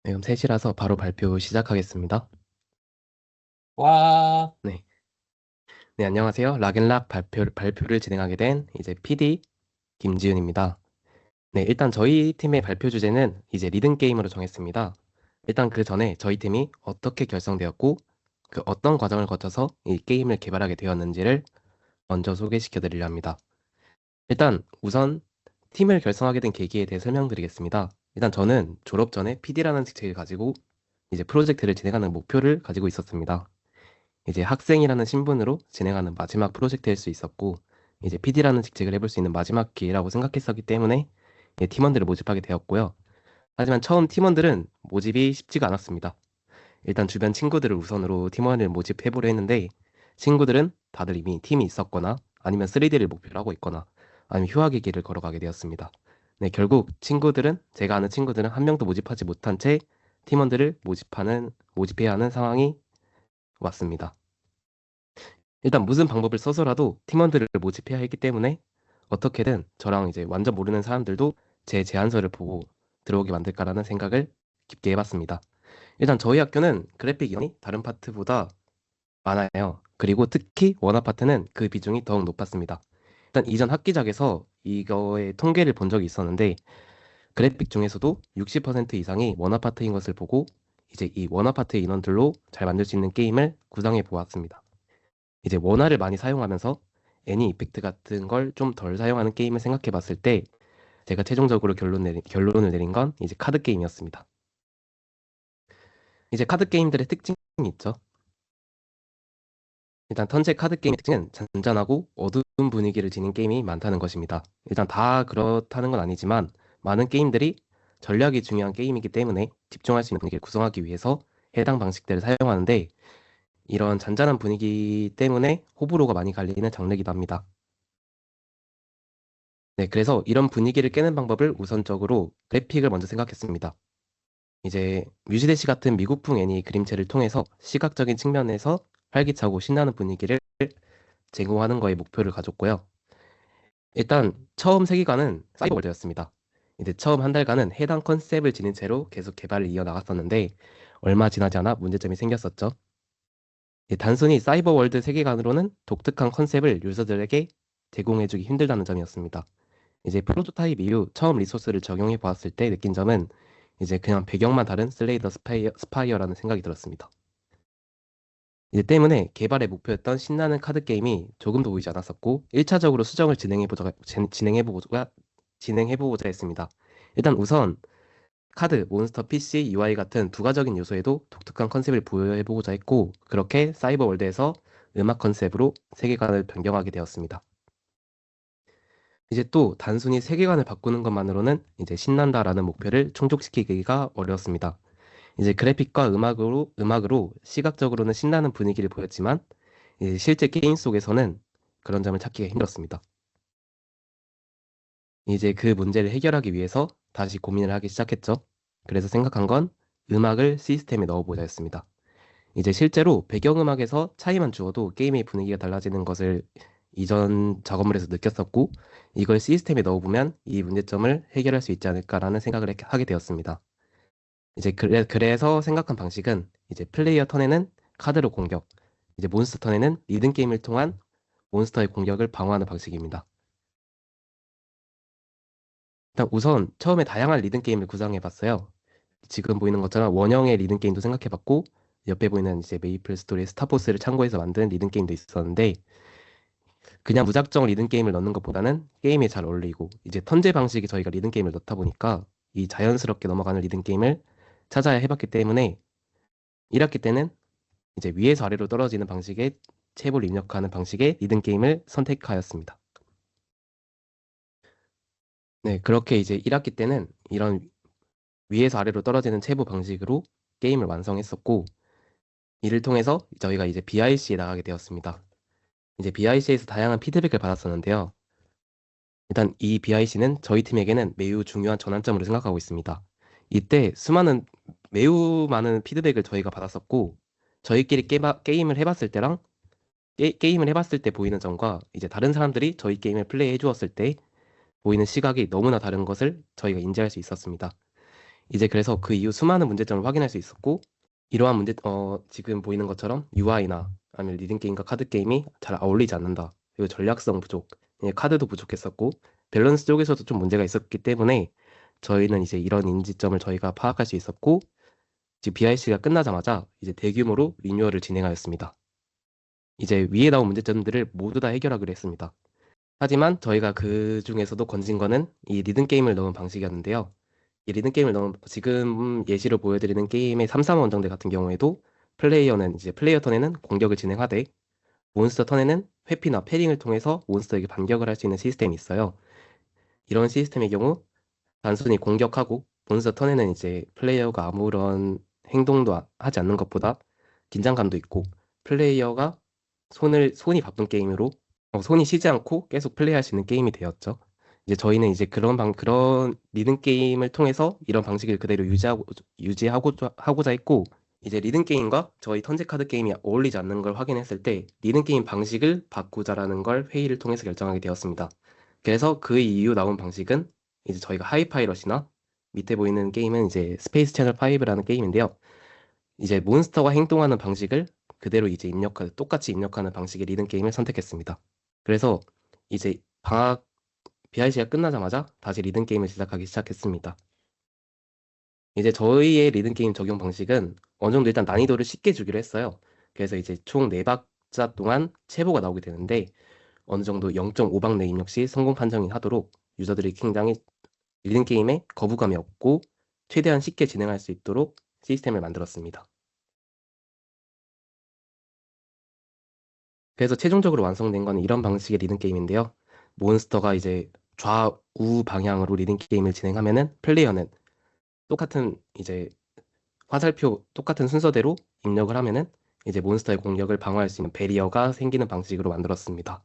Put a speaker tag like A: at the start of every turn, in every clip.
A: 네, 그럼 3시라서 바로 발표 시작하겠습니다.
B: 와,
A: 네. 네, 안녕하세요. 락앤락 발표를 진행하게 된 이제 PD 김지윤입니다. 네, 일단 저희 팀의 발표 주제는 이제 리듬 게임으로 정했습니다. 일단 그 전에 저희 팀이 어떻게 결성되었고 그 어떤 과정을 거쳐서 이 게임을 개발하게 되었는지를 먼저 소개시켜 드리려 합니다. 일단 우선 팀을 결성하게 된 계기에 대해 설명드리겠습니다. 일단 저는 졸업 전에 PD라는 직책을 가지고 이제 프로젝트를 진행하는 목표를 가지고 있었습니다. 이제 학생이라는 신분으로 진행하는 마지막 프로젝트일 수 있었고, 이제 PD라는 직책을 해볼 수 있는 마지막 기회라고 생각했었기 때문에 팀원들을 모집하게 되었고요. 하지만 처음 팀원들은 모집이 쉽지가 않았습니다. 일단 주변 친구들을 우선으로 팀원을 모집해보려 했는데, 친구들은 다들 이미 팀이 있었거나 아니면 3D를 목표로 하고 있거나 아니면 휴학의 길을 걸어가게 되었습니다. 네, 결국 제가 아는 친구들은 한 명도 모집하지 못한 채 팀원들을 모집해야 하는 상황이 왔습니다. 일단 무슨 방법을 써서라도 팀원들을 모집해야 했기 때문에 어떻게든 저랑 이제 완전 모르는 사람들도 제 제안서를 보고 들어오게 만들까라는 생각을 깊게 해봤습니다. 일단 저희 학교는 그래픽 인원이 다른 파트보다 많아요. 그리고 특히 원화 파트는 그 비중이 더욱 높았습니다. 일단 이전 학기작에서 이거의 통계를 본 적이 있었는데 그래픽 중에서도 60% 이상이 원화 파트인 것을 보고 이제 이 원화 파트의 인원들로 잘 만들 수 있는 게임을 구성해 보았습니다. 이제 원화를 많이 사용하면서 애니 이펙트 같은 걸 좀 덜 사용하는 게임을 생각해 봤을 때 제가 최종적으로 결론을 내린 건 이제 카드 게임이었습니다. 이제 카드 게임들의 특징이 있죠. 일단 턴제 카드 게임의 특징은 잔잔하고 어두운 분위기를 지닌 게임이 많다는 것입니다. 일단 다 그렇다는 건 아니지만 많은 게임들이 전략이 중요한 게임이기 때문에 집중할 수 있는 분위기를 구성하기 위해서 해당 방식들을 사용하는데 이런 잔잔한 분위기 때문에 호불호가 많이 갈리는 장르이기도 합니다. 네, 그래서 이런 분위기를 깨는 방법을 우선적으로 그래픽을 먼저 생각했습니다. 이제 뮤지대시 같은 미국풍 애니 그림체를 통해서 시각적인 측면에서 활기차고 신나는 분위기를 제공하는 거에 목표를 가졌고요. 일단 처음 세계관은 사이버월드였습니다. 이제 처음 한 달간은 해당 컨셉을 지닌 채로 계속 개발을 이어나갔었는데 얼마 지나지 않아 문제점이 생겼었죠. 단순히 사이버월드 세계관으로는 독특한 컨셉을 유저들에게 제공해주기 힘들다는 점이었습니다. 이제 프로토타입 이후 처음 리소스를 적용해 보았을 때 느낀 점은 이제 그냥 배경만 다른 슬레이더 스파이어라는 생각이 들었습니다. 이제 때문에 개발의 목표였던 신나는 카드 게임이 조금도 보이지 않았었고 1차적으로 수정을 진행해보고자 했습니다. 일단 우선 카드, 몬스터, PC, UI 같은 부가적인 요소에도 독특한 컨셉을 부여해보고자 했고 그렇게 사이버 월드에서 음악 컨셉으로 세계관을 변경하게 되었습니다. 이제 또 단순히 세계관을 바꾸는 것만으로는 이제 신난다라는 목표를 충족시키기가 어려웠습니다. 이제 그래픽과 음악으로 시각적으로는 신나는 분위기를 보였지만 이제 실제 게임 속에서는 그런 점을 찾기가 힘들었습니다. 이제 그 문제를 해결하기 위해서 다시 고민을 하기 시작했죠. 그래서 생각한 건 음악을 시스템에 넣어보자였습니다. 이제 실제로 배경음악에서 차이만 주어도 게임의 분위기가 달라지는 것을 이전 작업물에서 느꼈었고, 이걸 시스템에 넣어보면 이 문제점을 해결할 수 있지 않을까라는 생각을 하게 되었습니다. 이제 그래서 생각한 방식은 이제 플레이어 턴에는 카드로 공격, 이제 몬스터 턴에는 리듬 게임을 통한 몬스터의 공격을 방어하는 방식입니다. 일단 우선 처음에 다양한 리듬 게임을 구상해 봤어요. 지금 보이는 것처럼 원형의 리듬 게임도 생각해 봤고, 옆에 보이는 이제 메이플 스토리의 스타포스를 참고해서 만든 리듬 게임도 있었는데, 그냥 무작정 리듬 게임을 넣는 것보다는 게임에 잘 어울리고 이제 턴제 방식이 저희가 리듬 게임을 넣다 보니까 이 자연스럽게 넘어가는 리듬 게임을 찾아야 해봤기 때문에 1학기 때는 이제 위에서 아래로 떨어지는 방식의 탭을 입력하는 방식의 리듬 게임을 선택하였습니다. 네, 그렇게 이제 1학기 때는 이런 위에서 아래로 떨어지는 체부 방식으로 게임을 완성했었고 이를 통해서 저희가 이제 BIC에 나가게 되었습니다. 이제 BIC에서 다양한 피드백을 받았었는데요. 일단 이 BIC는 저희 팀에게는 매우 중요한 전환점으로 생각하고 있습니다. 이때 매우 많은 피드백을 저희가 받았었고, 저희끼리 게임을 해봤을 때랑 게임을 해봤을 때 보이는 점과 이제 다른 사람들이 저희 게임을 플레이해 주었을 때 보이는 시각이 너무나 다른 것을 저희가 인지할 수 있었습니다. 이제 그래서 그 이후 수많은 문제점을 확인할 수 있었고, 이러한 지금 보이는 것처럼 UI나 아니면 리듬 게임과 카드 게임이 잘 어울리지 않는다. 그리고 전략성 부족, 카드도 부족했었고, 밸런스 쪽에서도 좀 문제가 있었기 때문에 저희는 이제 이런 인지점을 저희가 파악할 수 있었고, 지금 BIC가 끝나자마자 이제 대규모로 리뉴얼을 진행하였습니다. 이제 위에 나온 문제점들을 모두 다 해결하기로 했습니다. 하지만 저희가 그 중에서도 건진 거는 이 리듬 게임을 넣은 방식이었는데요. 이 리듬 게임을 넣은 지금 예시로 보여드리는 게임의 3-3 원정대 같은 경우에도 플레이어 턴에는 공격을 진행하되 몬스터 턴에는 회피나 패링을 통해서 몬스터에게 반격을 할 수 있는 시스템이 있어요. 이런 시스템의 경우 단순히 공격하고 몬스터 턴에는 이제 플레이어가 아무런 행동도 하지 않는 것보다 긴장감도 있고 플레이어가 손이 바쁜 게임으로 손이 쉬지 않고 계속 플레이할 수 있는 게임이 되었죠. 이제 저희는 이제 그런 리듬 게임을 통해서 이런 방식을 그대로 하고자 했고, 이제 리듬 게임과 저희 턴제 카드 게임이 어울리지 않는 걸 확인했을 때 리듬 게임 방식을 바꾸자라는 걸 회의를 통해서 결정하게 되었습니다. 그래서 그 이후 나온 방식은 이제 저희가 하이파이럿이나 밑에 보이는 게임은 이제 스페이스 채널 5라는 게임인데요. 이제 몬스터가 행동하는 방식을 그대로 이제 똑같이 입력하는 방식의 리듬 게임을 선택했습니다. 그래서 이제 BIC가 끝나자마자 다시 리듬 게임을 제작하기 시작했습니다. 이제 저희의 리듬 게임 적용 방식은 어느 정도 일단 난이도를 쉽게 주기로 했어요. 그래서 이제 총 4박자 동안 체보가 나오게 되는데 어느 정도 0.5박 내 입력 시 성공 판정이 하도록 유저들이 굉장히 리듬 게임에 거부감이 없고 최대한 쉽게 진행할 수 있도록 시스템을 만들었습니다. 그래서 최종적으로 완성된 건 이런 방식의 리듬 게임인데요. 몬스터가 이제 좌우 방향으로 리듬 게임을 진행하면은 플레이어는 똑같은 이제 똑같은 순서대로 입력을 하면은 이제 몬스터의 공격을 방어할 수 있는 베리어가 생기는 방식으로 만들었습니다.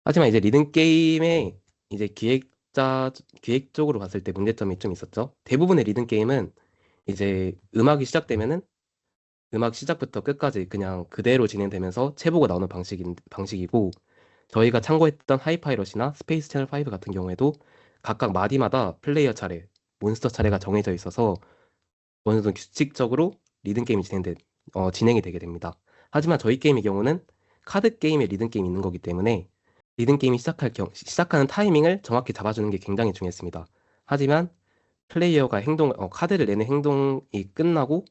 A: 하지만 이제 리듬 게임의 이제 기획적으로 봤을 때 문제점이 좀 있었죠. 대부분의 리듬 게임은 이제 음악이 시작되면은 음악 시작부터 끝까지 그냥 그대로 진행되면서 체보가 나오는 방식이고 저희가 참고했던 하이파이럿이나 스페이스 채널 5 같은 경우에도 각각 마디마다 플레이어 차례, 몬스터 차례가 정해져 있어서 어느 정도 규칙적으로 리듬 게임이 진행이 되게 됩니다. 하지만 저희 게임의 경우는 카드 게임에 리듬 게임이 있는 거기 때문에 리듬 게임이 시작하는 타이밍을 정확히 잡아주는 게 굉장히 중요했습니다. 하지만 플레이어가 카드를 내는 행동이 끝나고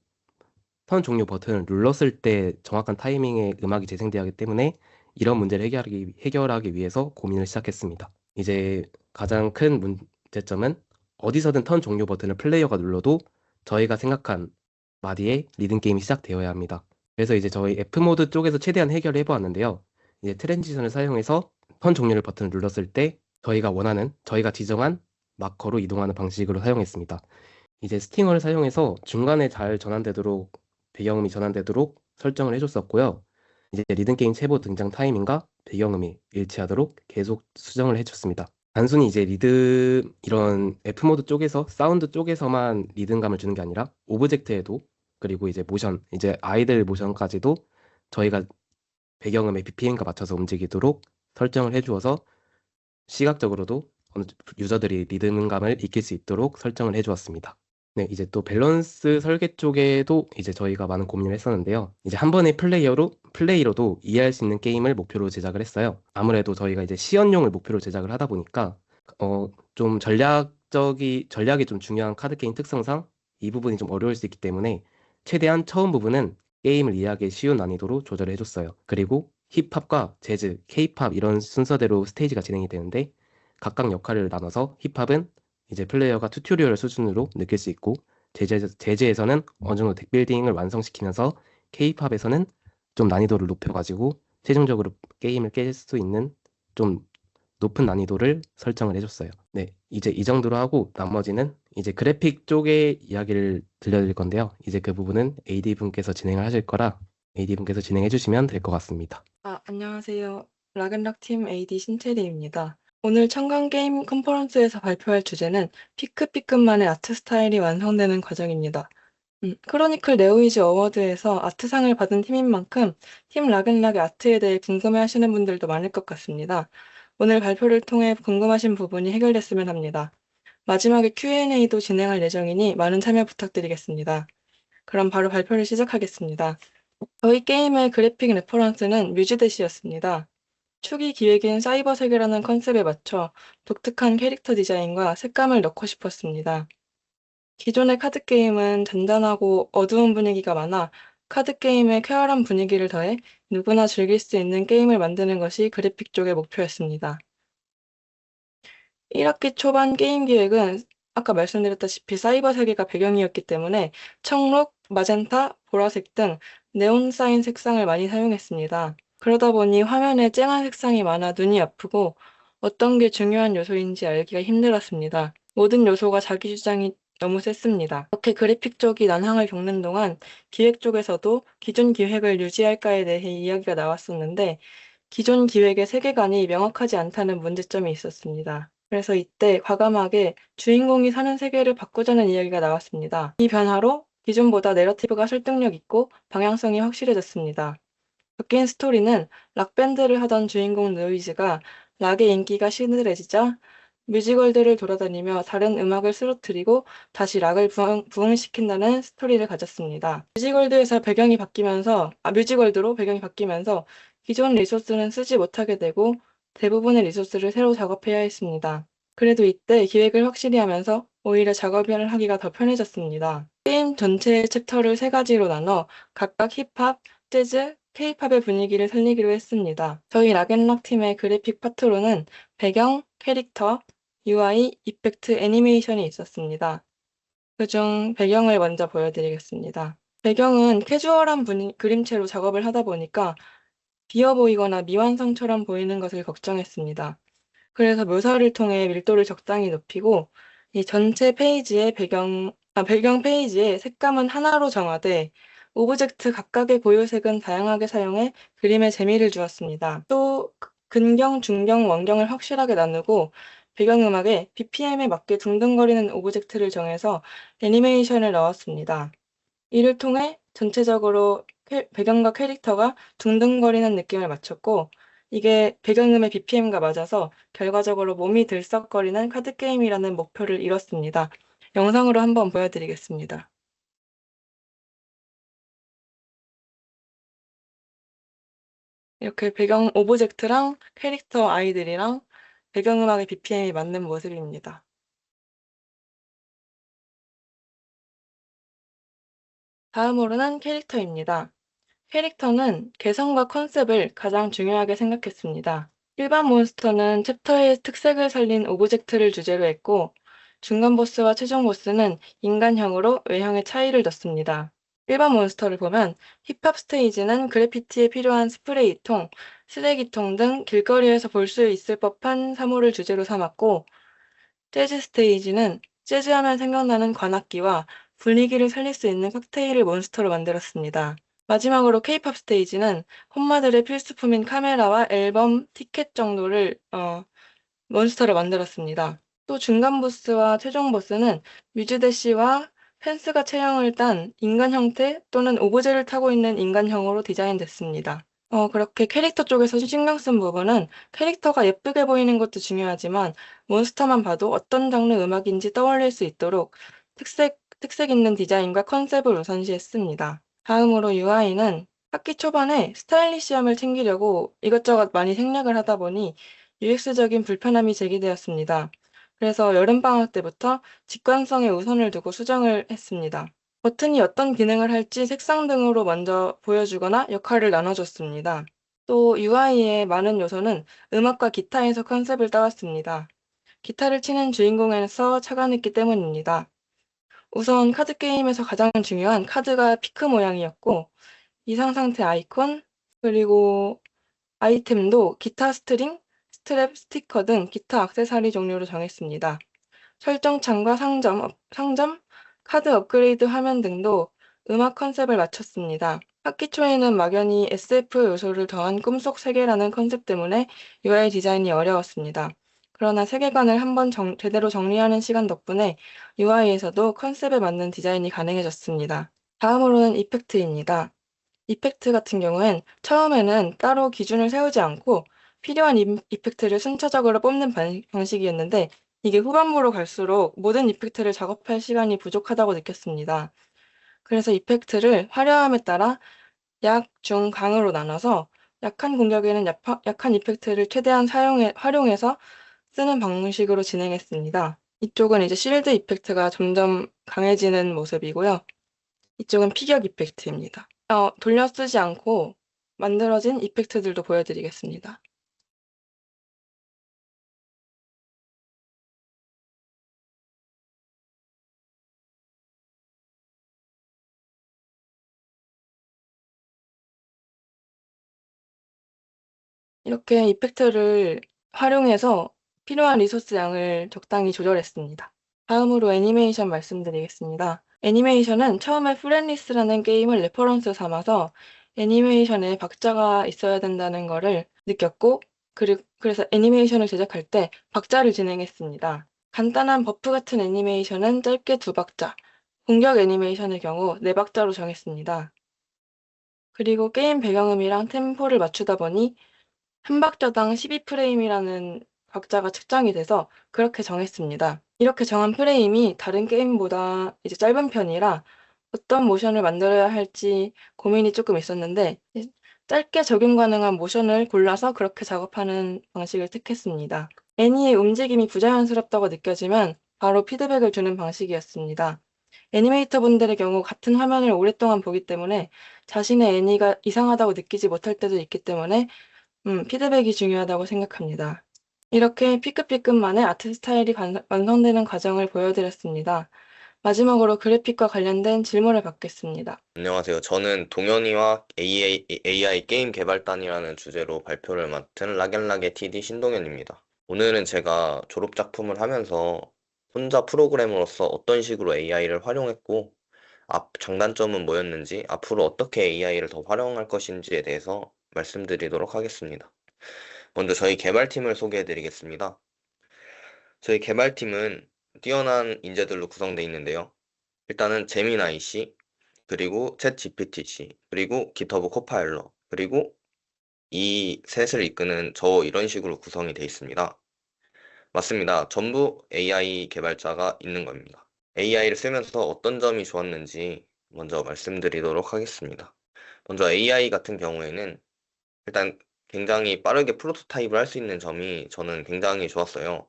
A: 턴 종료 버튼을 눌렀을 때 정확한 타이밍에 음악이 재생되어야 하기 때문에 이런 문제를 해결하기 위해서 고민을 시작했습니다. 이제 가장 큰 문제점은 어디서든 턴 종료 버튼을 플레이어가 눌러도 저희가 생각한 마디에 리듬 게임이 시작되어야 합니다. 그래서 이제 저희 F모드 쪽에서 최대한 해결을 해보았는데요. 이제 트랜지션을 사용해서 턴 종료를 버튼을 눌렀을 때 저희가 지정한 마커로 이동하는 방식으로 사용했습니다. 이제 스팅어를 사용해서 중간에 잘 전환되도록 배경음이 전환되도록 설정을 해줬었고요. 이제 리듬 게임 체보 등장 타이밍과 배경음이 일치하도록 계속 수정을 해줬습니다. 단순히 이제 이런 F모드 쪽에서 사운드 쪽에서만 리듬감을 주는 게 아니라 오브젝트에도 그리고 이제 이제 아이들 모션까지도 저희가 배경음의 BPM과 맞춰서 움직이도록 설정을 해주어서 시각적으로도 유저들이 리듬감을 익힐 수 있도록 설정을 해주었습니다. 네, 이제 또 밸런스 설계 쪽에도 이제 저희가 많은 고민을 했었는데요. 이제 한 번의 플레이로도 이해할 수 있는 게임을 목표로 제작을 했어요. 아무래도 저희가 이제 시연용을 목표로 제작을 하다 보니까, 좀 전략이 좀 중요한 카드 게임 특성상 이 부분이 좀 어려울 수 있기 때문에 최대한 처음 부분은 게임을 이해하기 쉬운 난이도로 조절을 해줬어요. 그리고 힙합과 재즈, 케이팝 이런 순서대로 스테이지가 진행이 되는데 각각 역할을 나눠서 힙합은 이제 플레이어가 튜토리얼 수준으로 느낄 수 있고 재즈에서는 어느 정도 덱빌딩을 완성시키면서 케이팝에서는 좀 난이도를 높여가지고 최종적으로 게임을 깰 수 있는 좀 높은 난이도를 설정을 해줬어요. 네, 이제 이 정도로 하고 나머지는 이제 그래픽 쪽의 이야기를 들려드릴 건데요. 이제 그 부분은 AD분께서 진행을 하실 거라 AD분께서 진행해 주시면 될 것 같습니다.
B: 안녕하세요. 락앤락 팀 AD 신채리입니다. 오늘 청강 게임 컨퍼런스에서 발표할 주제는 피크피크만의 아트 스타일이 완성되는 과정입니다. 크로니클 네오이즈 어워드에서 아트상을 받은 팀인 만큼 팀 락앤락의 아트에 대해 궁금해하시는 분들도 많을 것 같습니다. 오늘 발표를 통해 궁금하신 부분이 해결됐으면 합니다. 마지막에 Q&A도 진행할 예정이니 많은 참여 부탁드리겠습니다. 그럼 바로 발표를 시작하겠습니다. 저희 게임의 그래픽 레퍼런스는 뮤즈대시였습니다. 초기 기획인 사이버 세계라는 컨셉에 맞춰 독특한 캐릭터 디자인과 색감을 넣고 싶었습니다. 기존의 카드게임은 잔잔하고 어두운 분위기가 많아 카드게임의 쾌활한 분위기를 더해 누구나 즐길 수 있는 게임을 만드는 것이 그래픽 쪽의 목표였습니다. 1학기 초반 게임 기획은 아까 말씀드렸다시피 사이버 세계가 배경이었기 때문에 청록, 마젠타, 보라색 등 네온 사인 색상을 많이 사용했습니다. 그러다 보니 화면에 쨍한 색상이 많아 눈이 아프고 어떤 게 중요한 요소인지 알기가 힘들었습니다. 모든 요소가 자기 주장이 너무 셌습니다. 이렇게 그래픽 쪽이 난항을 겪는 동안 기획 쪽에서도 기존 기획을 유지할까에 대해 이야기가 나왔었는데 기존 기획의 세계관이 명확하지 않다는 문제점이 있었습니다. 그래서 이때 과감하게 주인공이 사는 세계를 바꾸자는 이야기가 나왔습니다. 이 변화로 기존보다 내러티브가 설득력 있고 방향성이 확실해졌습니다. 바뀐 스토리는 락밴드를 하던 주인공 노이즈가 락의 인기가 시들해지자 뮤지컬들을 돌아다니며 다른 음악을 쓰러뜨리고 다시 락을 부흥시킨다는 스토리를 가졌습니다. 뮤지컬드로 배경이 바뀌면서 기존 리소스는 쓰지 못하게 되고 대부분의 리소스를 새로 작업해야 했습니다. 그래도 이때 기획을 확실히 하면서 오히려 작업을 하기가 더 편해졌습니다. 게임 전체의 챕터를 세 가지로 나눠 각각 힙합, 재즈, K-팝의 분위기를 살리기로 했습니다. 저희 락앤락 팀의 그래픽 파트로는 배경, 캐릭터, UI, 이펙트, 애니메이션이 있었습니다. 그중 배경을 먼저 보여드리겠습니다. 배경은 캐주얼한 그림체로 작업을 하다 보니까 비어 보이거나 미완성처럼 보이는 것을 걱정했습니다. 그래서 묘사를 통해 밀도를 적당히 높이고 이 전체 페이지의 배경 페이지의 색감은 하나로 정하되 오브젝트 각각의 고유색은 다양하게 사용해 그림에 재미를 주었습니다. 또 근경, 중경, 원경을 확실하게 나누고 배경음악에 BPM에 맞게 둥둥거리는 오브젝트를 정해서 애니메이션을 넣었습니다. 이를 통해 전체적으로 배경과 캐릭터가 둥둥거리는 느낌을 맞췄고 이게 배경음의 BPM과 맞아서 결과적으로 몸이 들썩거리는 카드게임이라는 목표를 이뤘습니다. 영상으로 한번 보여드리겠습니다. 이렇게 배경 오브젝트랑 캐릭터 아이들이랑 배경음악의 BPM이 맞는 모습입니다. 다음으로는 캐릭터입니다. 캐릭터는 개성과 컨셉을 가장 중요하게 생각했습니다. 일반 몬스터는 챕터의 특색을 살린 오브젝트를 주제로 했고, 중간 보스와 최종 보스는 인간형으로 외형의 차이를 뒀습니다. 일반 몬스터를 보면 힙합 스테이지는 그래피티에 필요한 스프레이통, 쓰레기통 등 길거리에서 볼 수 있을 법한 사물을 주제로 삼았고, 재즈 스테이지는 재즈하면 생각나는 관악기와 분위기를 살릴 수 있는 칵테일을 몬스터로 만들었습니다. 마지막으로 K-팝 스테이지는 홈마들의 필수품인 카메라와 앨범, 티켓 정도를 몬스터를 만들었습니다. 또 중간 보스와 최종 보스는 뮤즈대시와 펜스가 체형을 딴 인간 형태 또는 오브제를 타고 있는 인간형으로 디자인됐습니다. 그렇게 캐릭터 쪽에서 신경 쓴 부분은 캐릭터가 예쁘게 보이는 것도 중요하지만 몬스터만 봐도 어떤 장르 음악인지 떠올릴 수 있도록 특색 있는 디자인과 컨셉을 우선시했습니다. 다음으로 UI는 학기 초반에 스타일리시함을 챙기려고 이것저것 많이 생략을 하다 보니 UX적인 불편함이 제기되었습니다. 그래서 여름방학 때부터 직관성에 우선을 두고 수정을 했습니다. 버튼이 어떤 기능을 할지 색상 등으로 먼저 보여주거나 역할을 나눠줬습니다. 또 UI의 많은 요소는 음악과 기타에서 컨셉을 따왔습니다. 기타를 치는 주인공에서 착안했기 때문입니다. 우선 카드게임에서 가장 중요한 카드가 피크 모양이었고 이상 상태 아이콘, 그리고 아이템도 기타 스트링, 스트랩, 스티커 등 기타 액세서리 종류로 정했습니다. 설정창과 상점, 카드 업그레이드 화면 등도 음악 컨셉을 맞췄습니다. 학기 초에는 막연히 SF 요소를 더한 꿈속 세계라는 컨셉 때문에 UI 디자인이 어려웠습니다. 그러나 세계관을 한번 제대로 정리하는 시간 덕분에 UI에서도 컨셉에 맞는 디자인이 가능해졌습니다. 다음으로는 이펙트입니다. 이펙트 같은 경우엔 처음에는 따로 기준을 세우지 않고 필요한 이펙트를 순차적으로 뽑는 방식이었는데 이게 후반부로 갈수록 모든 이펙트를 작업할 시간이 부족하다고 느꼈습니다. 그래서 이펙트를 화려함에 따라 약, 중, 강으로 나눠서 약한 공격에는 약한 이펙트를 최대한 활용해서 쓰는 방식으로 진행했습니다. 이쪽은 이제 실드 이펙트가 점점 강해지는 모습이고요. 이쪽은 피격 이펙트입니다. 돌려 쓰지 않고 만들어진 이펙트들도 보여드리겠습니다. 이렇게 이펙트를 활용해서 필요한 리소스 양을 적당히 조절했습니다. 다음으로 애니메이션 말씀드리겠습니다. 애니메이션은 처음에 프렌리스라는 게임을 레퍼런스 삼아서 애니메이션에 박자가 있어야 된다는 거를 느꼈고, 그래서 애니메이션을 제작할 때 박자를 진행했습니다. 간단한 버프 같은 애니메이션은 짧게 2박자, 공격 애니메이션의 경우 4박자로 정했습니다. 그리고 게임 배경음이랑 템포를 맞추다 보니 한 박자당 12프레임이라는 박자가 측정이 돼서 그렇게 정했습니다. 이렇게 정한 프레임이 다른 게임보다 이제 짧은 편이라 어떤 모션을 만들어야 할지 고민이 조금 있었는데 짧게 적용 가능한 모션을 골라서 그렇게 작업하는 방식을 택했습니다. 애니의 움직임이 부자연스럽다고 느껴지면 바로 피드백을 주는 방식이었습니다. 애니메이터 분들의 경우 같은 화면을 오랫동안 보기 때문에 자신의 애니가 이상하다고 느끼지 못할 때도 있기 때문에 피드백이 중요하다고 생각합니다. 이렇게 삐끗삐끗만의 아트 스타일이 완성되는 과정을 보여드렸습니다. 마지막으로 그래픽과 관련된 질문을 받겠습니다.
C: 안녕하세요. 저는 동현이와 AI 게임 개발단이라는 주제로 발표를 맡은 락앤락의 TD 신동현입니다. 오늘은 제가 졸업작품을 하면서 혼자 프로그래머로서 어떤 식으로 AI를 활용했고, 장단점은 뭐였는지, 앞으로 어떻게 AI를 더 활용할 것인지에 대해서 말씀드리도록 하겠습니다. 먼저 저희 개발팀을 소개해드리겠습니다. 저희 개발팀은 뛰어난 인재들로 구성되어 있는데요. 일단은 제미나이 씨, 그리고 챗 GPTC, 그리고 GitHub 코파일러, 그리고 이 셋을 이끄는 저 이런 식으로 구성이 되어 있습니다. 맞습니다. 전부 AI 개발자가 있는 겁니다. AI를 쓰면서 어떤 점이 좋았는지 먼저 말씀드리도록 하겠습니다. 먼저 AI 같은 경우에는 일단 굉장히 빠르게 프로토타입을 할 수 있는 점이 저는 굉장히 좋았어요.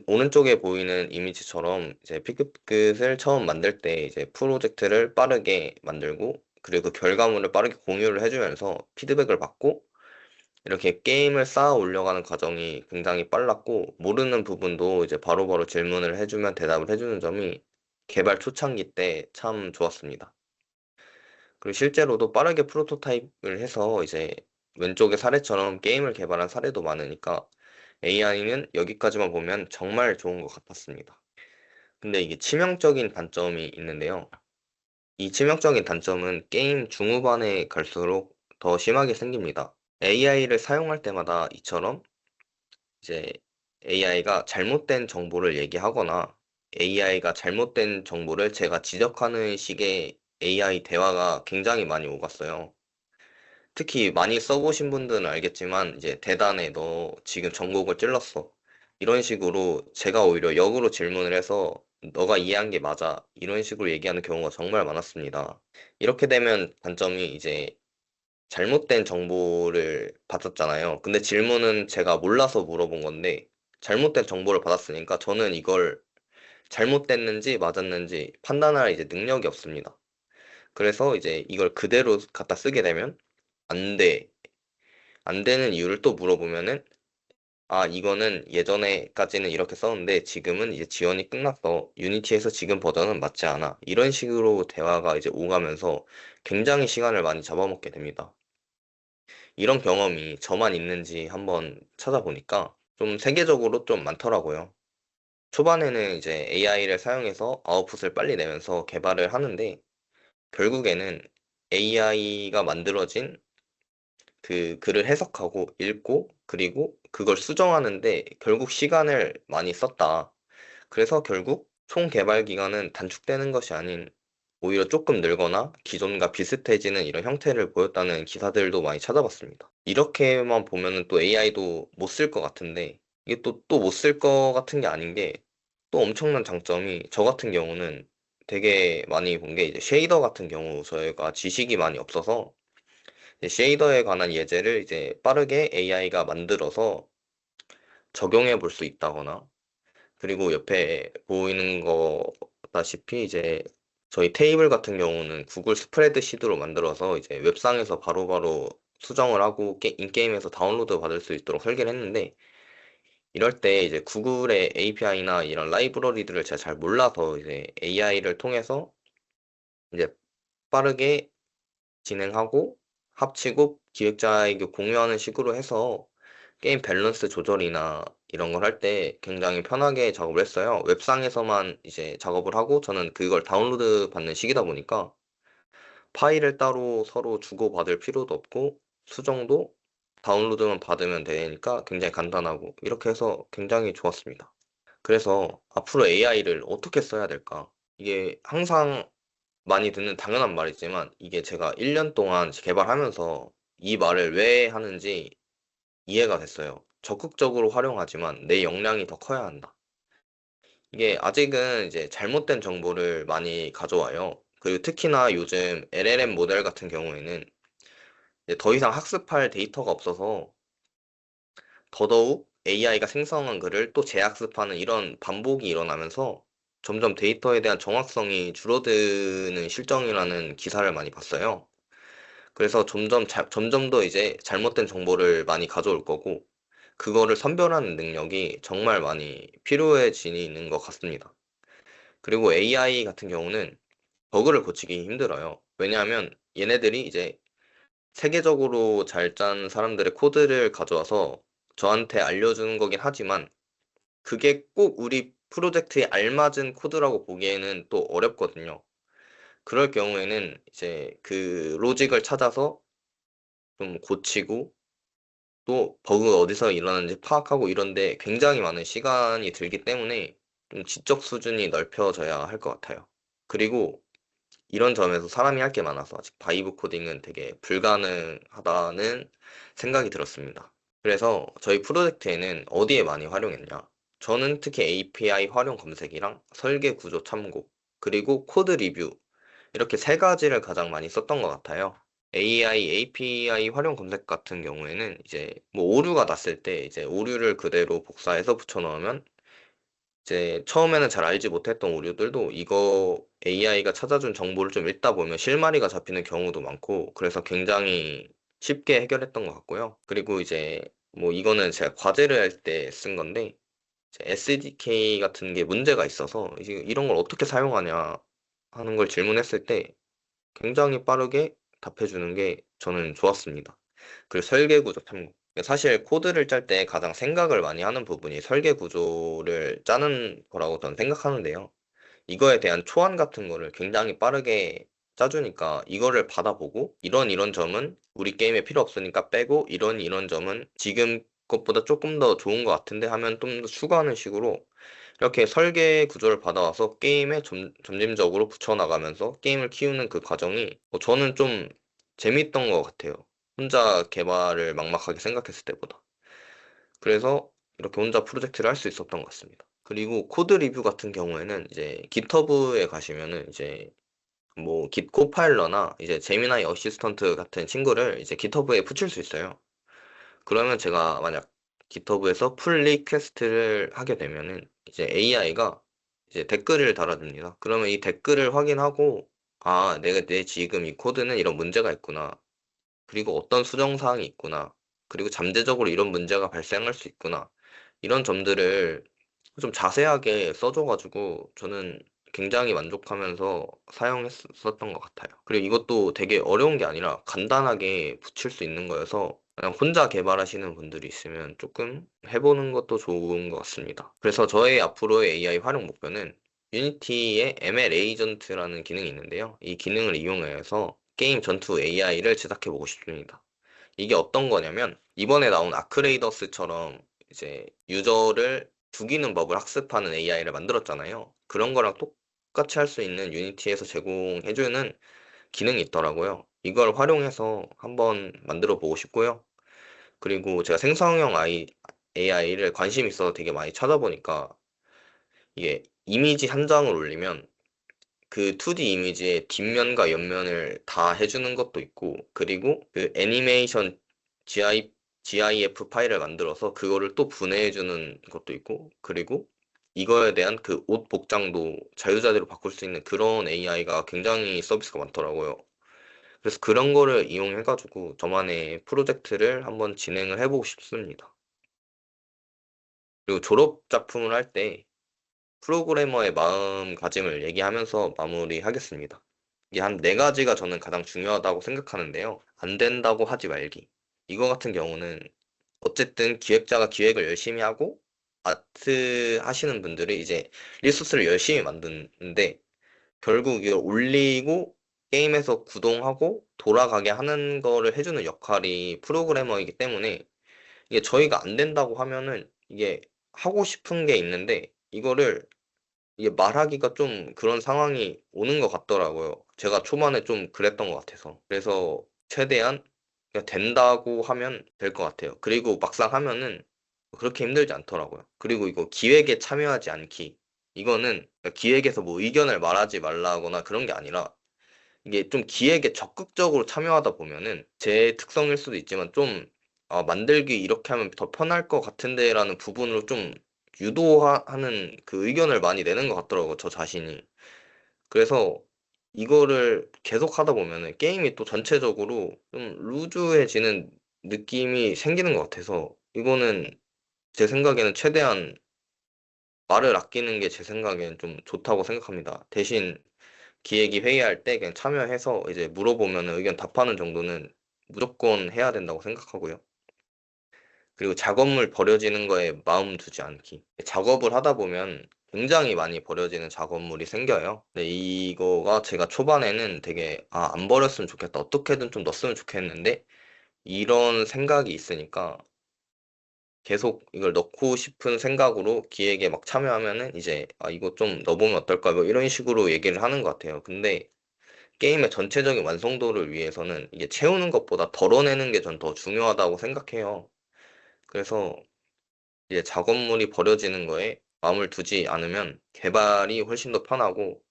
C: 오른쪽에 보이는 이미지처럼 이제 피크끝을 처음 만들 때 이제 프로젝트를 빠르게 만들고 그리고 그 결과물을 빠르게 공유를 해주면서 피드백을 받고 이렇게 게임을 쌓아 올려가는 과정이 굉장히 빨랐고 모르는 부분도 이제 바로바로 질문을 해주면 대답을 해주는 점이 개발 초창기 때 참 좋았습니다. 그리고 실제로도 빠르게 프로토타입을 해서 이제 왼쪽의 사례처럼 게임을 개발한 사례도 많으니까 AI는 여기까지만 보면 정말 좋은 것 같았습니다. 근데 이게 치명적인 단점이 있는데요. 이 치명적인 단점은 게임 중후반에 갈수록 더 심하게 생깁니다. AI를 사용할 때마다 이처럼 이제 AI가 잘못된 정보를 얘기하거나 AI가 잘못된 정보를 제가 지적하는 식의 AI 대화가 굉장히 많이 오갔어요. 특히 많이 써보신 분들은 알겠지만 이제 대단해 너 지금 전곡을 찔렀어 이런 식으로 제가 오히려 역으로 질문을 해서 너가 이해한 게 맞아 이런 식으로 얘기하는 경우가 정말 많았습니다. 이렇게 되면 단점이 이제 잘못된 정보를 받았잖아요. 근데 질문은 제가 몰라서 물어본 건데 잘못된 정보를 받았으니까 저는 이걸 잘못됐는지 맞았는지 판단할 이제 능력이 없습니다. 그래서 이제 이걸 그대로 갖다 쓰게 되면 안 돼. 안 되는 이유를 또 물어보면은 이거는 예전에까지는 이렇게 썼는데 지금은 이제 지원이 끝났어. 유니티에서 지금 버전은 맞지 않아. 이런 식으로 대화가 이제 오가면서 굉장히 시간을 많이 잡아먹게 됩니다. 이런 경험이 저만 있는지 한번 찾아보니까 좀 세계적으로 좀 많더라고요. 초반에는 이제 AI를 사용해서 아웃풋을 빨리 내면서 개발을 하는데 결국에는 AI가 만들어진 그 글을 해석하고 읽고 그리고 그걸 수정하는데 결국 시간을 많이 썼다. 그래서 결국 총 개발 기간은 단축되는 것이 아닌 오히려 조금 늘거나 기존과 비슷해지는 이런 형태를 보였다는 기사들도 많이 찾아봤습니다. 이렇게만 보면은 또 AI도 못 쓸 것 같은데 이게 또 못 쓸 거 같은 게 아닌 게 또 엄청난 장점이 저 같은 경우는 되게 많이 본 게 이제 쉐이더 같은 경우 저희가 지식이 많이 없어서 이제 쉐이더에 관한 예제를 이제 빠르게 AI가 만들어서 적용해 볼 수 있다거나 그리고 옆에 보이는 거다시피 이제 저희 테이블 같은 경우는 구글 스프레드시트로 만들어서 이제 웹상에서 바로바로 수정을 하고 인게임에서 다운로드 받을 수 있도록 설계를 했는데 이럴 때 이제 구글의 API나 이런 라이브러리들을 제가 잘 몰라서 이제 AI를 통해서 이제 빠르게 진행하고 합치고 기획자에게 공유하는 식으로 해서 게임 밸런스 조절이나 이런 걸 할 때 굉장히 편하게 작업을 했어요. 웹상에서만 이제 작업을 하고 저는 그걸 다운로드 받는 식이다 보니까 파일을 따로 서로 주고받을 필요도 없고 수정도 다운로드만 받으면 되니까 굉장히 간단하고 이렇게 해서 굉장히 좋았습니다. 그래서 앞으로 AI를 어떻게 써야 될까? 이게 항상 많이 듣는 당연한 말이지만 이게 제가 1년 동안 개발하면서 이 말을 왜 하는지 이해가 됐어요. 적극적으로 활용하지만 내 역량이 더 커야 한다. 이게 아직은 이제 잘못된 정보를 많이 가져와요. 그리고 특히나 요즘 LLM 모델 같은 경우에는 이제 더 이상 학습할 데이터가 없어서 더더욱 AI가 생성한 글을 또 재학습하는 이런 반복이 일어나면서 점점 데이터에 대한 정확성이 줄어드는 실정이라는 기사를 많이 봤어요. 그래서 점점 더 이제 잘못된 정보를 많이 가져올 거고, 그거를 선별하는 능력이 정말 많이 필요해지는 것 같습니다. 그리고 AI 같은 경우는 버그를 고치기 힘들어요. 왜냐하면 얘네들이 이제 세계적으로 잘 짠 사람들의 코드를 가져와서 저한테 알려주는 거긴 하지만 그게 꼭 우리 프로젝트에 알맞은 코드라고 보기에는 또 어렵거든요. 그럴 경우에는 이제 그 로직을 찾아서 좀 고치고 또 버그 어디서 일어나는지 파악하고 이런데 굉장히 많은 시간이 들기 때문에 좀 지적 수준이 넓혀져야 할 것 같아요. 그리고 이런 점에서 사람이 할 게 많아서 아직 바이브 코딩은 되게 불가능하다는 생각이 들었습니다. 그래서 저희 프로젝트에는 어디에 많이 활용했냐? 저는 특히 API 활용 검색이랑 설계 구조 참고, 그리고 코드 리뷰, 이렇게 세 가지를 가장 많이 썼던 것 같아요. AI, API 활용 검색 같은 경우에는 이제 뭐 오류가 났을 때 이제 오류를 그대로 복사해서 붙여넣으면 이제 처음에는 잘 알지 못했던 오류들도 이거 AI가 찾아준 정보를 좀 읽다 보면 실마리가 잡히는 경우도 많고 그래서 굉장히 쉽게 해결했던 것 같고요. 그리고 이제 뭐 이거는 제가 과제를 할 때 쓴 건데 이제 SDK 같은 게 문제가 있어서 이제 이런 걸 어떻게 사용하냐 하는 걸 질문했을 때 굉장히 빠르게 답해주는 게 저는 좋았습니다. 그리고 설계 구조 참고. 사실 코드를 짤 때 가장 생각을 많이 하는 부분이 설계 구조를 짜는 거라고 저는 생각하는데요. 이거에 대한 초안 같은 거를 굉장히 빠르게 짜주니까 이거를 받아보고 이런 점은 우리 게임에 필요 없으니까 빼고 이런 점은 지금 것보다 조금 더 좋은 것 같은데 하면 좀 더 추가하는 식으로 이렇게 설계 구조를 받아와서 게임에 점진적으로 붙여나가면서 게임을 키우는 그 과정이 저는 좀 재밌던 것 같아요. 혼자 개발을 막막하게 생각했을 때보다. 그래서 이렇게 혼자 프로젝트를 할 수 있었던 것 같습니다. 그리고 코드 리뷰 같은 경우에는 이제 깃허브에 가시면은 이제 뭐 깃 코파일러나 이제 제미나이 어시스턴트 같은 친구를 이제 깃허브에 붙일 수 있어요. 그러면 제가 만약 깃허브에서 풀 리퀘스트를 하게 되면은 이제 AI가 이제 댓글을 달아줍니다. 그러면 이 댓글을 확인하고 아, 내 지금 이 코드는 이런 문제가 있구나. 그리고 어떤 수정 사항이 있구나. 그리고 잠재적으로 이런 문제가 발생할 수 있구나. 이런 점들을 좀 자세하게 써줘가지고 저는 굉장히 만족하면서 사용했었던 것 같아요. 그리고 이것도 되게 어려운 게 아니라 간단하게 붙일 수 있는 거여서 그냥 혼자 개발하시는 분들이 있으면 조금 해보는 것도 좋은 것 같습니다. 그래서 저의 앞으로의 AI 활용 목표는 유니티의 ML 에이전트라는 기능이 있는데요. 이 기능을 이용해서 게임 전투 AI를 제작해보고 싶습니다. 이게 어떤 거냐면 이번에 나온 아크레이더스처럼 이제 유저를 죽이는 법을 학습하는 AI를 만들었잖아요. 그런 거랑 똑같이 할 수 있는 유니티에서 제공해주는 기능이 있더라고요. 이걸 활용해서 한번 만들어 보고 싶고요. 그리고 제가 생성형 AI를 관심 있어서 되게 많이 찾아보니까 이게 이미지 한 장을 올리면 그 2D 이미지의 뒷면과 옆면을 다 해주는 것도 있고, 그리고 그 애니메이션 GIF 파일을 만들어서 그거를 또 분해해주는 것도 있고, 그리고 이거에 대한 그 옷 복장도 자유자재로 바꿀 수 있는 그런 AI가 굉장히 서비스가 많더라고요. 그래서 그런 거를 이용해가지고 저만의 프로젝트를 한번 진행을 해보고 싶습니다. 그리고 졸업 작품을 할 때 프로그래머의 마음가짐을 얘기하면서 마무리하겠습니다. 이게 한 네 가지가 저는 가장 중요하다고 생각하는데요. 안 된다고 하지 말기. 이거 같은 경우는 어쨌든 기획자가 기획을 열심히 하고 아트 하시는 분들이 이제 리소스를 열심히 만드는데 결국 이걸 올리고 게임에서 구동하고 돌아가게 하는 거를 해주는 역할이 프로그래머이기 때문에 이게 저희가 안 된다고 하면은 이게 하고 싶은 게 있는데 이거를 이게 말하기가 좀 그런 상황이 오는 것 같더라고요. 제가 초반에 좀 그랬던 것 같아서. 그래서 최대한 그냥 된다고 하면 될 것 같아요. 그리고 막상 하면은 그렇게 힘들지 않더라고요. 그리고 이거 기획에 참여하지 않기. 이거는 기획에서 뭐 의견을 말하지 말라거나 그런 게 아니라 이게 좀 기획에 적극적으로 참여하다 보면은 제 특성일 수도 있지만 좀 만들기 이렇게 하면 더 편할 것 같은데라는 부분으로 좀 유도하는 그 의견을 많이 내는 것 같더라고요, 저 자신이. 그래서 이거를 계속 하다 보면은 게임이 또 전체적으로 좀 루즈해지는 느낌이 생기는 것 같아서 이거는 제 생각에는 최대한 말을 아끼는 게 제 생각엔 좀 좋다고 생각합니다. 대신 기획이 회의할 때 그냥 참여해서 이제 물어보면 의견 답하는 정도는 무조건 해야 된다고 생각하고요. 그리고 작업물 버려지는 거에 마음 두지 않기. 작업을 하다 보면 굉장히 많이 버려지는 작업물이 생겨요. 근데 이거가 제가 초반에는 되게 안 버렸으면 좋겠다. 어떻게든 좀 넣었으면 좋겠는데 이런 생각이 있으니까 계속 이걸 넣고 싶은 생각으로 기획에 막 참여하면은 이제 이거 좀 넣어보면 어떨까 뭐 이런 식으로 얘기를 하는 것 같아요. 근데 게임의 전체적인 완성도를 위해서는 이게 채우는 것보다 덜어내는 게 전 더 중요하다고 생각해요. 그래서 이제 작업물이 버려지는 거에 마음을 두지 않으면 개발이 훨씬 더 편하고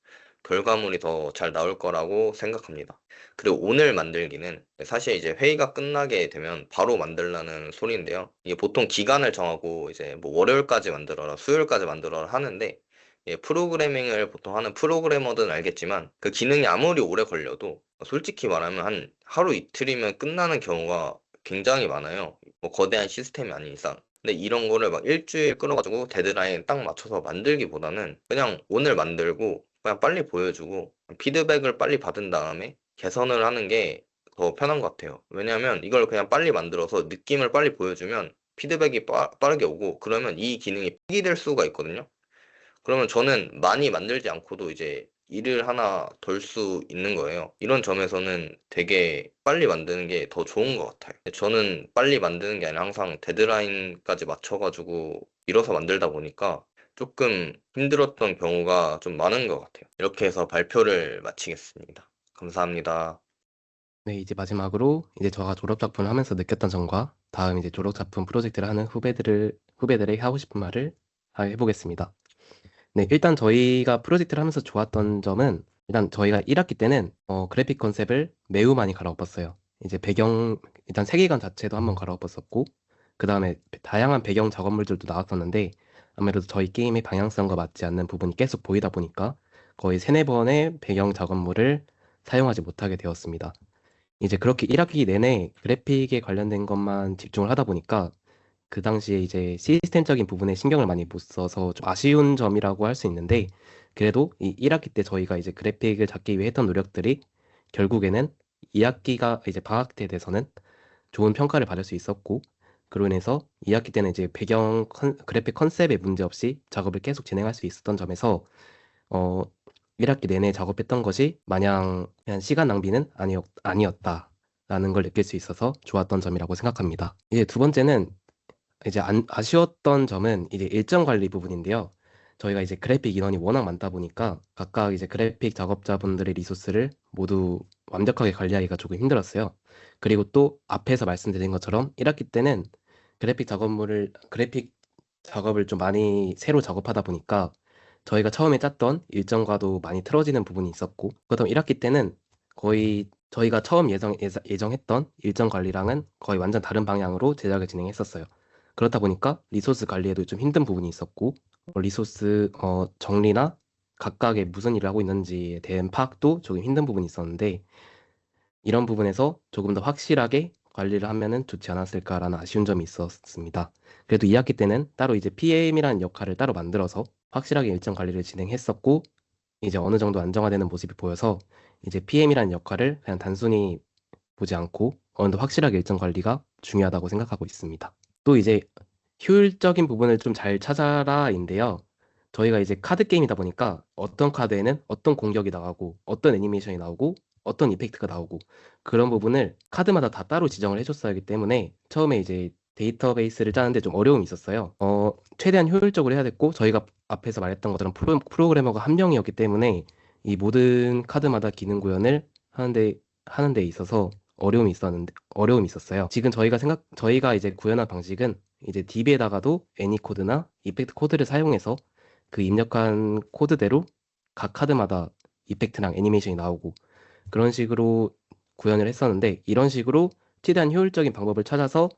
C: 결과물이 더 잘 나올 거라고 생각합니다. 그리고 오늘 만들기는 사실 이제 회의가 끝나게 되면 바로 만들라는 소리인데요. 이게 보통 기간을 정하고 이제 뭐 월요일까지 만들어라, 수요일까지 만들어라 하는데 프로그래밍을 보통 하는 프로그래머들은 알겠지만 그 기능이 아무리 오래 걸려도 솔직히 말하면 한 하루 이틀이면 끝나는 경우가 굉장히 많아요. 뭐 거대한 시스템이 아닌 이상. 근데 이런 거를 막 일주일 끌어가지고 데드라인 딱 맞춰서 만들기보다는 그냥 오늘 만들고 그냥 빨리 보여주고 피드백을 빨리 받은 다음에 개선을 하는 게 더 편한 것 같아요. 왜냐하면 이걸 그냥 빨리 만들어서 느낌을 빨리 보여주면 피드백이 빠르게 오고 그러면 이 기능이 폐기될 수가 있거든요. 그러면 저는 많이 만들지 않고도 이제 일을 하나 덜 수 있는 거예요. 이런 점에서는 되게 빨리 만드는 게 더 좋은 것 같아요. 저는 빨리 만드는 게 아니라 항상 데드라인까지 맞춰가지고 미뤄서 만들다 보니까 조금 힘들었던 경우가 좀 많은 것 같아요. 이렇게 해서 발표를 마치겠습니다. 감사합니다.
A: 네, 이제 마지막으로 이제 제가 졸업 작품을 하면서 느꼈던 점과 다음 이제 졸업 작품 프로젝트를 하는 후배들에게 하고 싶은 말을 해보겠습니다. 네, 일단 저희가 프로젝트를 하면서 좋았던 점은 일단 저희가 1학기 때는 그래픽 컨셉을 매우 많이 갈아엎었어요. 이제 일단 세계관 자체도 한번 갈아엎었었고 그 다음에 다양한 배경 작업물들도 나왔었는데 아무래도 저희 게임의 방향성과 맞지 않는 부분이 계속 보이다 보니까 거의 세네 번의 배경 작업물을 사용하지 못하게 되었습니다. 이제 그렇게 1학기 내내 그래픽에 관련된 것만 집중을 하다 보니까 그 당시에 이제 시스템적인 부분에 신경을 많이 못 써서 좀 아쉬운 점이라고 할 수 있는데 그래도 이 1학기 때 저희가 이제 그래픽을 잡기 위해 했던 노력들이 결국에는 2학기가 이제 방학 때 돼서는 좋은 평가를 받을 수 있었고 그로 인해서 2학기 때는 이제 그래픽 컨셉에 문제없이 작업을 계속 진행할 수 있었던 점에서 어 1학기 내내 작업했던 것이 마냥 그냥 시간 낭비는 아니었다라는 걸 느낄 수 있어서 좋았던 점이라고 생각합니다. 이제 두 번째는 이제 아쉬웠던 점은 이제 일정 관리 부분인데요. 저희가 이제 그래픽 인원이 워낙 많다 보니까 각각 이제 그래픽 작업자분들의 리소스를 모두 완벽하게 관리하기가 조금 힘들었어요. 그리고 또 앞에서 말씀드린 것처럼 1학기 때는 그래픽 작업을 좀 많이 새로 작업하다 보니까 저희가 처음에 짰던 일정과도 많이 틀어지는 부분이 있었고, 그다음 1학기 때는 거의 저희가 처음 예정했던 일정 관리랑은 거의 완전 다른 방향으로 제작을 진행했었어요. 그렇다 보니까 리소스 관리에도 좀 힘든 부분이 있었고, 리소스 정리나 각각의 무슨 일을 하고 있는지에 대한 파악도 조금 힘든 부분이 있었는데, 이런 부분에서 조금 더 확실하게 관리를 하면은 좋지 않았을까라는 아쉬운 점이 있었습니다. 그래도 2학기 때는 따로 이제 PM이라는 역할을 따로 만들어서 확실하게 일정 관리를 진행했었고, 이제 어느 정도 안정화되는 모습이 보여서 이제 PM이라는 역할을 그냥 단순히 보지 않고 어느 정도 확실하게 일정 관리가 중요하다고 생각하고 있습니다. 또 이제 효율적인 부분을 좀 잘 찾아라인데요. 저희가 이제 카드 게임이다 보니까 어떤 카드에는 어떤 공격이 나가고 어떤 애니메이션이 나오고 어떤 이펙트가 나오고 그런 부분을 카드마다 다 따로 지정을 해줬어야 하기 때문에 처음에 이제 데이터베이스를 짜는데 좀 어려움이 있었어요. 최대한 효율적으로 해야 됐고 저희가 앞에서 말했던 것처럼 프로그래머가 한 명이었기 때문에 이 모든 카드마다 기능 구현을 하는 데 있어서 어려움이 있었어요. 지금 저희가 이제 구현한 방식은 이제 DB에다가도 애니 코드나 이펙트 코드를 사용해서 그 입력한 코드대로 각 카드마다 이펙트랑 애니메이션이 나오고 그런 식으로 구현을 했었는데 이런 식으로 최대한 효율적인 방법을 찾아서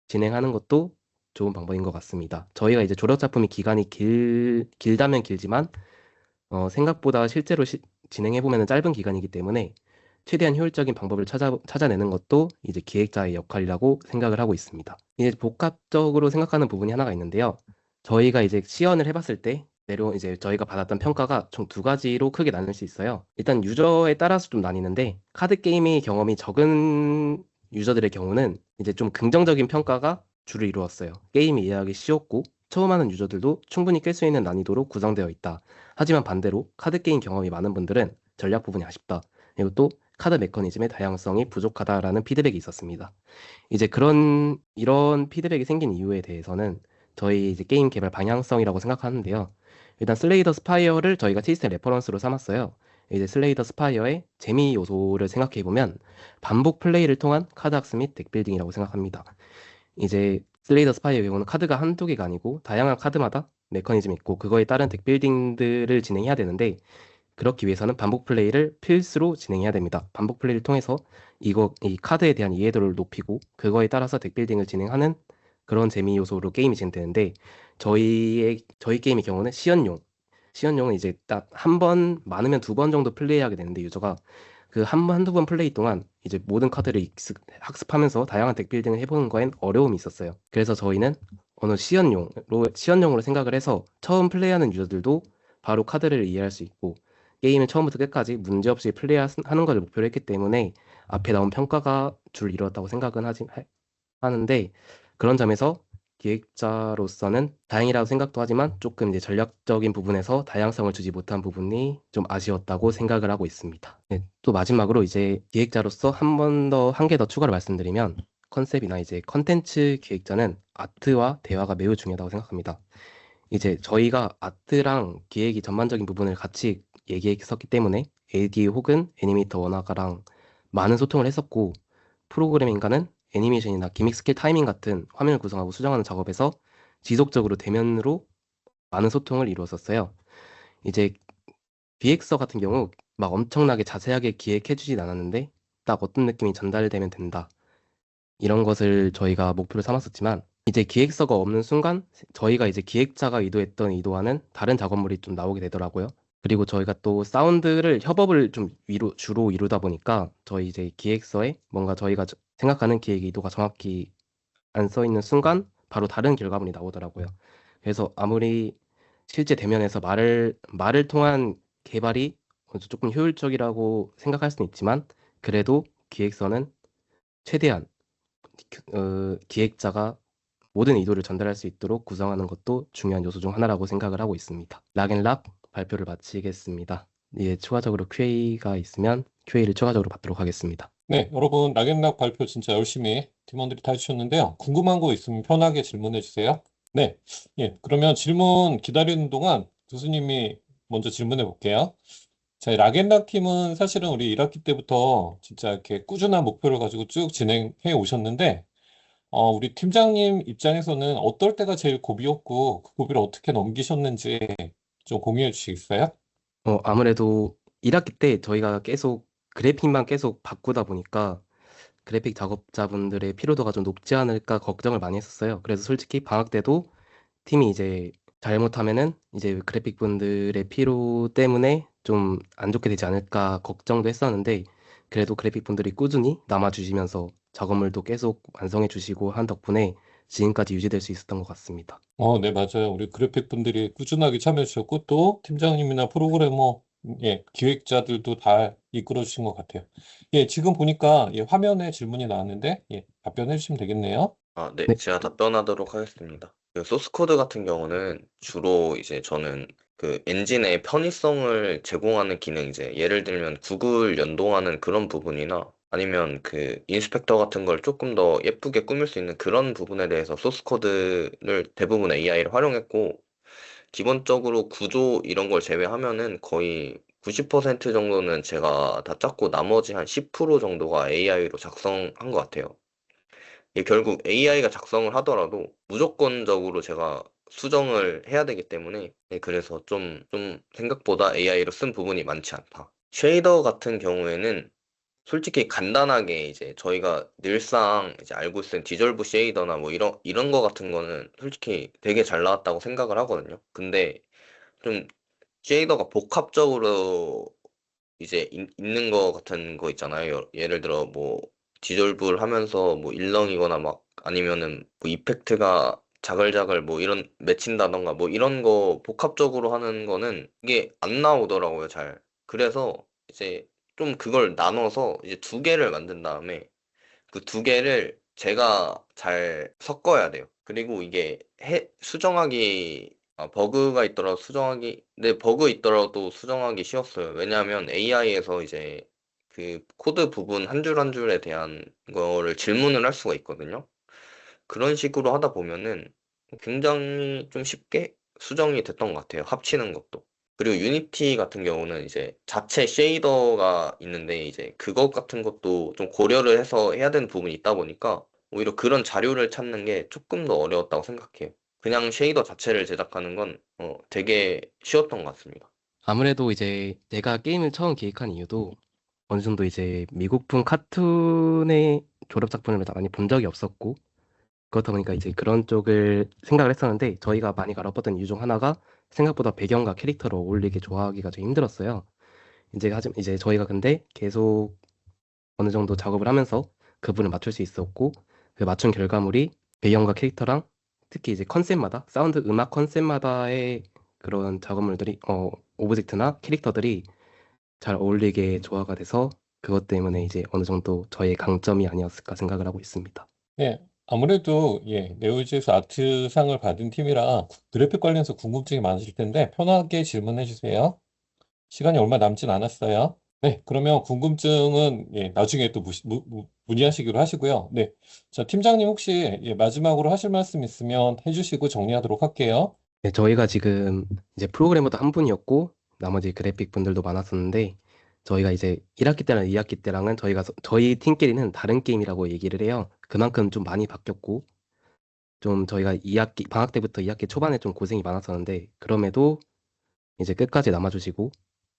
A: 진행하는 것도 좋은 방법인 것 같습니다. 저희가 이제 졸업 작품이 기간이 길다면 길지만 생각보다 실제로 진행해 보면 짧은 기간이기 때문에 최대한 효율적인 방법을 찾아내는 것도 이제 기획자의 역할이라고 생각을 하고 있습니다. 이제 복합적으로 생각하는 부분이 하나가 있는데요. 저희가 이제 시연을 해봤을 때 이제 저희가 받았던 평가가 총 두 가지로 크게 나눌 수 있어요. 일단 유저에 따라서 좀 나뉘는데 카드 게임의 경험이 적은 유저들의 경우는 이제 좀 긍정적인 평가가 주를 이루었어요. 게임이 이해하기 쉬웠고 처음 하는 유저들도 충분히 깰 수 있는 난이도로 구성되어 있다. 하지만 반대로 카드 게임 경험이 많은 분들은 전략 부분이 아쉽다. 그리고 또 카드 메커니즘의 다양성이 부족하다라는 피드백이 있었습니다. 이제 이런 피드백이 생긴 이유에 대해서는 저희 이제 게임 개발 방향성이라고 생각하는데요. 일단 슬레이더 스파이어를 저희가 시스템 레퍼런스로 삼았어요. 이제 슬레이더 스파이어의 재미 요소를 생각해 보면 반복 플레이를 통한 카드 학습 및 덱 빌딩이라고 생각합니다. 이제 슬레이더 스파이의 경우는 카드가 한두 개가 아니고 다양한 카드마다 메커니즘이 있고 그거에 따른 덱 빌딩들을 진행해야 되는데 그렇기 위해서는 반복 플레이를 필수로 진행해야 됩니다. 반복 플레이를 통해서 이 카드에 대한 이해도를 높이고 그거에 따라서 덱 빌딩을 진행하는 그런 재미 요소로 게임이 진행되는데 저희 게임의 경우는 시연용은 이제 딱 한 번 많으면 두 번 정도 플레이하게 되는데 유저가 그 한두 번 플레이 동안 이제 모든 카드를 학습하면서 다양한 덱 빌딩을 해보는 거엔 어려움이 있었어요. 그래서 저희는 어느 시연용으로 생각을 해서 처음 플레이하는 유저들도 바로 카드를 이해할 수 있고 게임을 처음부터 끝까지 문제없이 플레이하는 것을 목표로 했기 때문에 앞에 나온 평가가 줄 이뤘다고 하는데 그런 점에서 기획자로서는 다행이라고 생각도 하지만 조금 이제 전략적인 부분에서 다양성을 주지 못한 부분이 좀 아쉬웠다고 생각을 하고 있습니다. 네, 또 마지막으로 이제 기획자로서 한 개 더 추가로 말씀드리면 컨셉이나 이제 컨텐츠 기획자는 아트와 대화가 매우 중요하다고 생각합니다. 이제 저희가 아트랑 기획이 전반적인 부분을 같이 얘기했었기 때문에 AD 혹은 애니메이터 원화가랑 많은 소통을 했었고 프로그래밍가는 애니메이션이나 기믹 스킬 타이밍 같은 화면을 구성하고 수정하는 작업에서 지속적으로 대면으로 많은 소통을 이루었었어요. 이제 기획서 같은 경우 막 엄청나게 자세하게 기획해주진 않았는데 딱 어떤 느낌이 전달되면 된다. 이런 것을 저희가 목표로 삼았었지만 이제 기획서가 없는 순간 저희가 이제 기획자가 의도했던 의도와는 다른 작업물이 좀 나오게 되더라고요. 그리고 저희가 또 협업을 좀 주로 이루다 보니까 저희 이제 기획서에 뭔가 저희가 생각하는 기획 의도가 정확히 안 써 있는 순간 바로 다른 결과물이 나오더라고요. 그래서 아무리 실제 대면에서 말을 통한 개발이 조금 효율적이라고 생각할 수는 있지만 그래도 기획서는 최대한 기획자가 모든 의도를 전달할 수 있도록 구성하는 것도 중요한 요소 중 하나라고 생각을 하고 있습니다. 락앤락 발표를 마치겠습니다. 예, 추가적으로 QA가 있으면 QA를 추가적으로 받도록 하겠습니다.
D: 네, 여러분, 락앤락 발표 진짜 열심히 팀원들이 다 해주셨는데요. 궁금한 거 있으면 편하게 질문해 주세요. 네, 예, 그러면 질문 기다리는 동안 교수님이 먼저 질문해 볼게요. 저희 락앤락 팀은 사실은 우리 1학기 때부터 진짜 이렇게 꾸준한 목표를 가지고 쭉 진행해 오셨는데, 우리 팀장님 입장에서는 어떨 때가 제일 고비였고, 그 고비를 어떻게 넘기셨는지 좀 공유해 주시겠어요?
A: 아무래도 1학기 때 저희가 계속 그래픽만 계속 바꾸다 보니까 그래픽 작업자분들의 피로도가 좀 높지 않을까 걱정을 많이 했었어요. 그래서 솔직히 방학 때도 팀이 이제 잘못하면은 이제 그래픽 분들의 피로 때문에 좀 안 좋게 되지 않을까 걱정도 했었는데 그래도 그래픽 분들이 꾸준히 남아주시면서 작업물도 계속 완성해 주시고 한 덕분에 지금까지 유지될 수 있었던 것 같습니다.
D: 네, 맞아요. 우리 그래픽 분들이 꾸준하게 참여해 주셨고, 또 팀장님이나 프로그래머, 기획자들도 다 이끌어 주신 것 같아요. 예, 지금 보니까 화면에 질문이 나왔는데, 답변해 주시면 되겠네요.
C: 네,
A: 네,
C: 제가 답변하도록 하겠습니다. 그 소스 코드 같은 경우는 주로 이제 저는 그 엔진의 편의성을 제공하는 기능, 이제 예를 들면 구글 연동하는 그런 부분이나 아니면 그 인스펙터 같은 걸 조금 더 예쁘게 꾸밀 수 있는 그런 부분에 대해서 소스 코드를 대부분 AI를 활용했고, 기본적으로 구조 이런 걸 제외하면은 거의 90% 정도는 제가 다 짰고 나머지 한 10% 정도가 AI로 작성한 것 같아요. 이게 결국 AI가 작성을 하더라도 무조건적으로 제가 수정을 해야 되기 때문에, 그래서 좀 생각보다 AI로 쓴 부분이 많지 않다. 쉐이더 같은 경우에는 솔직히 간단하게 이제 저희가 늘상 이제 알고 있는 디졸브 쉐이더나 뭐 이런 거 같은 거는 솔직히 되게 잘 나왔다고 생각을 하거든요. 근데 좀 쉐이더가 복합적으로 이제 있는 거 같은 거 있잖아요. 예를 들어 뭐 디졸브를 하면서 뭐 일렁이거나 막 아니면은 뭐 이펙트가 자글자글 뭐 이런 맺힌다던가 뭐 이런 거 복합적으로 하는 거는 이게 안 나오더라고요, 잘. 그래서 이제 좀 그걸 나눠서 이제 두 개를 만든 다음에 그 두 개를 제가 잘 섞어야 돼요. 그리고 이게 수정하기, 버그가 있더라도 수정하기, 근데 버그 있더라도 수정하기 쉬웠어요. 왜냐하면 AI에서 이제 그 코드 부분 한 줄 한 줄에 대한 거를 질문을 할 수가 있거든요. 그런 식으로 하다 보면은 굉장히 좀 쉽게 수정이 됐던 것 같아요. 합치는 것도. 그리고 유니티 같은 경우는 이제 자체 쉐이더가 있는데 이제 그것 같은 것도 좀 고려를 해서 해야 되는 부분이 있다 보니까 오히려 그런 자료를 찾는 게 조금 더 어려웠다고 생각해요. 그냥 쉐이더 자체를 제작하는 건 되게 쉬웠던 것 같습니다.
A: 아무래도 이제 내가 게임을 처음 기획한 이유도 어느 정도 이제 미국풍 카툰의 졸업 작품을 많이 본 적이 없었고 그렇다 보니까 이제 그런 쪽을 생각을 했었는데 저희가 많이 갈아엎었던 이유 중 하나가 생각보다 배경과 캐릭터를 어울리게 조화하기가 좀 힘들었어요. 이제 저희가 근데 계속 어느 정도 작업을 하면서 그분을 맞출 수 있었고 그 맞춘 결과물이 배경과 캐릭터랑 특히 이제 컨셉마다 사운드 음악 컨셉마다의 그런 작업물들이 오브젝트나 캐릭터들이 잘 어울리게 조화가 돼서 그것 때문에 이제 어느 정도 저의 강점이 아니었을까 생각을 하고 있습니다.
D: 예, 아무래도 네오지에서 아트상을 받은 팀이라 그래픽 관련해서 궁금증이 많으실 텐데 편하게 질문해 주세요. 시간이 얼마 남진 않았어요. 네, 그러면 궁금증은 나중에 또 문의하시기로 하시고요. 네, 자, 팀장님 혹시 마지막으로 하실 말씀 있으면 해주시고 정리하도록 할게요.
A: 네, 저희가 지금 이제 프로그래머도 한 분이었고 나머지 그래픽 분들도 많았었는데 저희가 이제 1학기 때랑 2학기 때랑은 저희 팀끼리는 다른 게임이라고 얘기를 해요. 그만큼 좀 많이 바뀌었고 좀 저희가 2학기 방학 때부터 2학기 초반에 좀 고생이 많았었는데 그럼에도 이제 끝까지 남아주시고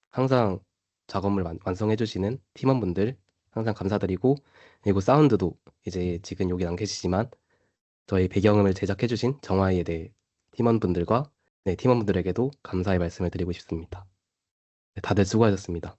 A: 항상 작업물 완성해 주시는 팀원분들 항상 감사드리고 그리고 사운드도 이제 지금 여기 안 계시지만 저희 배경음을 제작해 주신 정화이에 대해 팀원분들과 네, 팀원분들에게도 감사의 말씀을 드리고 싶습니다. 네, 다들 수고하셨습니다.